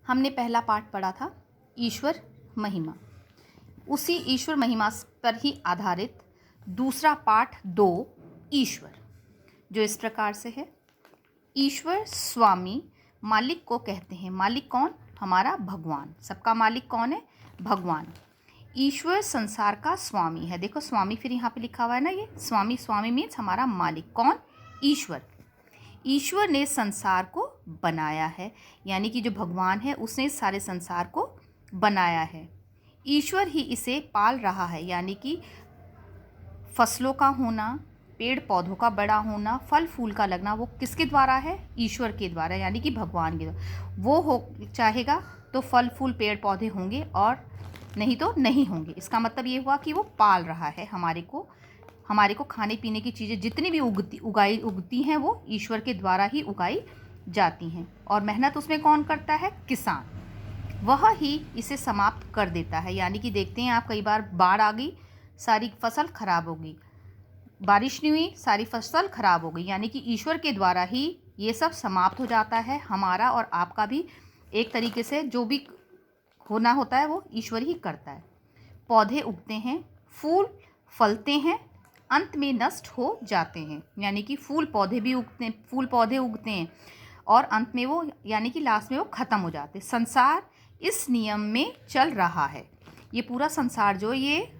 हमने पहला पाठ पढ़ा था ईश्वर महिमा। उसी ईश्वर महिमा पर ही आधारित दूसरा पाठ 2 ईश्वर, जो इस प्रकार से है। ईश्वर स्वामी मालिक को कहते हैं। मालिक कौन? हमारा भगवान। सबका मालिक कौन है? भगवान। ईश्वर संसार का स्वामी है। देखो स्वामी फिर यहाँ पे लिखा हुआ है ना, ये स्वामी। स्वामी मीन्स हमारा मालिक। कौन? ईश्वर। ईश्वर ने संसार को बनाया है, यानी कि जो भगवान है उसने इस सारे संसार को बनाया है। ईश्वर ही इसे पाल रहा है, यानी कि फसलों का होना, पेड़ पौधों का बड़ा होना, फल फूल का लगना, वो किसके द्वारा है? ईश्वर के द्वारा, यानी कि भगवान के द्वारा। वो हो चाहेगा तो फल फूल पेड़ पौधे होंगे और नहीं तो नहीं होंगे। इसका मतलब ये हुआ कि वो पाल रहा है हमारे को खाने पीने की चीज़ें जितनी भी उगती हैं वो ईश्वर के द्वारा ही उगाई जाती हैं। और मेहनत उसमें कौन करता है? किसान। वह ही इसे समाप्त कर देता है। यानी कि देखते हैं आप, कई बार बाढ़ आ गई, सारी फसल खराब हो गई, बारिश नहीं हुई, सारी फसल खराब हो गई, यानी कि ईश्वर के द्वारा ही ये सब समाप्त हो जाता है। हमारा और आपका भी एक तरीके से जो भी होना होता है वो ईश्वर ही करता है। पौधे उगते हैं, फूल फलते हैं, अंत में नष्ट हो जाते हैं, यानी कि फूल पौधे उगते हैं और अंत में वो, यानी कि लास्ट में वो ख़त्म हो जाते हैं। संसार इस नियम में चल रहा है। ये पूरा संसार जो ये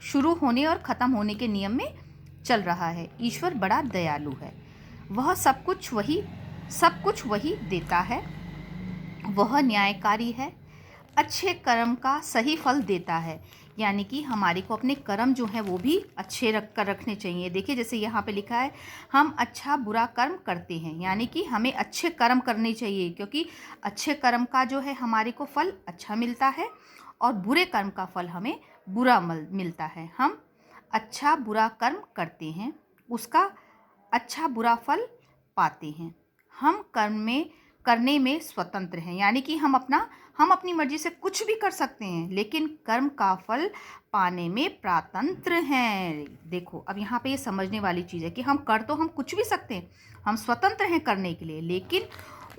शुरू होने और ख़त्म होने के नियम में चल रहा है। ईश्वर बड़ा दयालु है। वह सब कुछ वही देता है। वह न्यायकारी है, अच्छे कर्म का सही फल देता है। यानी कि हमारे को अपने कर्म जो हैं वो भी अच्छे रखने चाहिए। देखिए जैसे यहाँ पे लिखा है, हम अच्छा बुरा कर्म करते हैं, यानी कि हमें अच्छे कर्म करने चाहिए, क्योंकि अच्छे कर्म का जो है हमारे को फल अच्छा मिलता है और बुरे कर्म का फल हमें बुरा मिलता है। हम अच्छा बुरा कर्म करते हैं, उसका अच्छा बुरा फल पाते हैं। हम करने में स्वतंत्र हैं, यानी कि हम अपनी मर्जी से कुछ भी कर सकते हैं, लेकिन कर्म का फल पाने में स्वतंत्र हैं। देखो अब यहाँ पे ये समझने वाली चीज़ है कि हम कुछ भी सकते हैं, हम स्वतंत्र हैं करने के लिए, लेकिन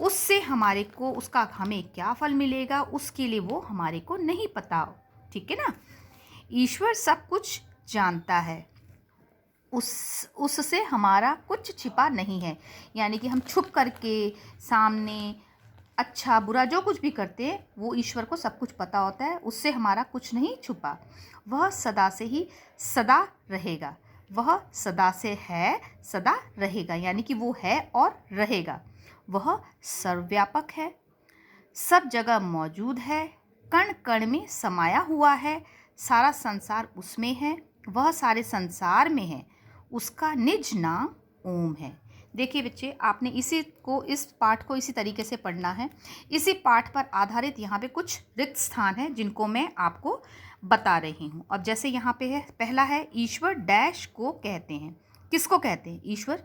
उससे हमें क्या फल मिलेगा उसके लिए वो हमारे को नहीं पता। ठीक है ना? ईश्वर सब कुछ जानता है, उससे हमारा कुछ छिपा नहीं है। यानी कि हम छुप करके सामने अच्छा बुरा जो कुछ भी करते हैं वो ईश्वर को सब कुछ पता होता है, उससे हमारा कुछ नहीं छुपा। वह सदा से ही सदा रहेगा। वह सदा से है, सदा रहेगा, यानी कि वो है और रहेगा। वह सर्वव्यापक है, सब जगह मौजूद है, कण कण में समाया हुआ है, सारा संसार उसमें है, वह सारे संसार में है, उसका निज नाम ओम है। देखिए बच्चे, आपने इस पाठ को इसी तरीके से पढ़ना है। इसी पाठ पर आधारित यहाँ पे कुछ रिक्त स्थान हैं जिनको मैं आपको बता रही हूँ। अब जैसे यहाँ पे है, पहला है ईश्वर डैश को कहते हैं। किसको कहते हैं? ईश्वर।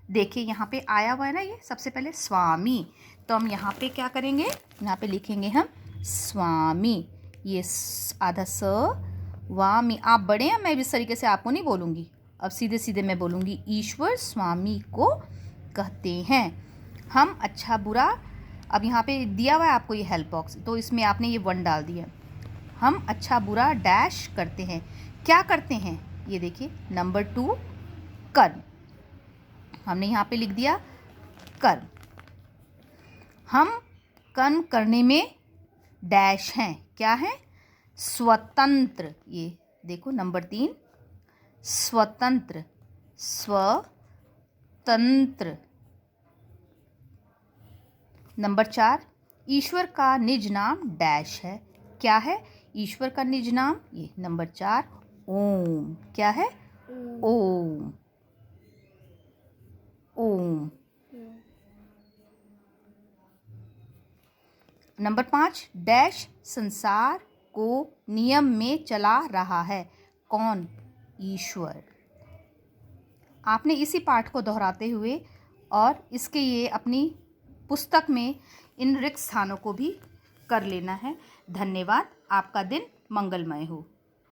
देखिए यहाँ पे आया हुआ है ना, ये सबसे पहले स्वामी। तो हम यहाँ पे क्या करेंगे? यहाँ पे लिखेंगे हम स्वामी। ये आधा स वामी। आप बड़े हैं, मैं इस तरीके से आपको नहीं बोलूँगी, अब सीधे सीधे मैं बोलूँगी। ईश्वर स्वामी को कहते हैं। हम अच्छा बुरा, अब यहाँ पे दिया हुआ है आपको ये हेल्प बॉक्स, तो इसमें आपने ये 1 डाल दिया। हम अच्छा बुरा डैश करते हैं। क्या करते हैं? ये देखिए, नंबर 2 कर्म। हमने यहाँ पे लिख दिया कर्म। हम कर्म करने में डैश हैं। क्या है? स्वतंत्र। ये देखो नंबर 3 स्वतंत्र। नंबर 4 ईश्वर का निज नाम डैश है। क्या है ईश्वर का निज नाम? ये नंबर 4 ओम। क्या है? ओम। ओम। नंबर 5 डैश संसार को नियम में चला रहा है। कौन? ईश्वर। आपने इसी पाठ को दोहराते हुए और इसके ये अपनी पुस्तक में इन रिक्त स्थानों को भी कर लेना है। धन्यवाद। आपका दिन मंगलमय हो।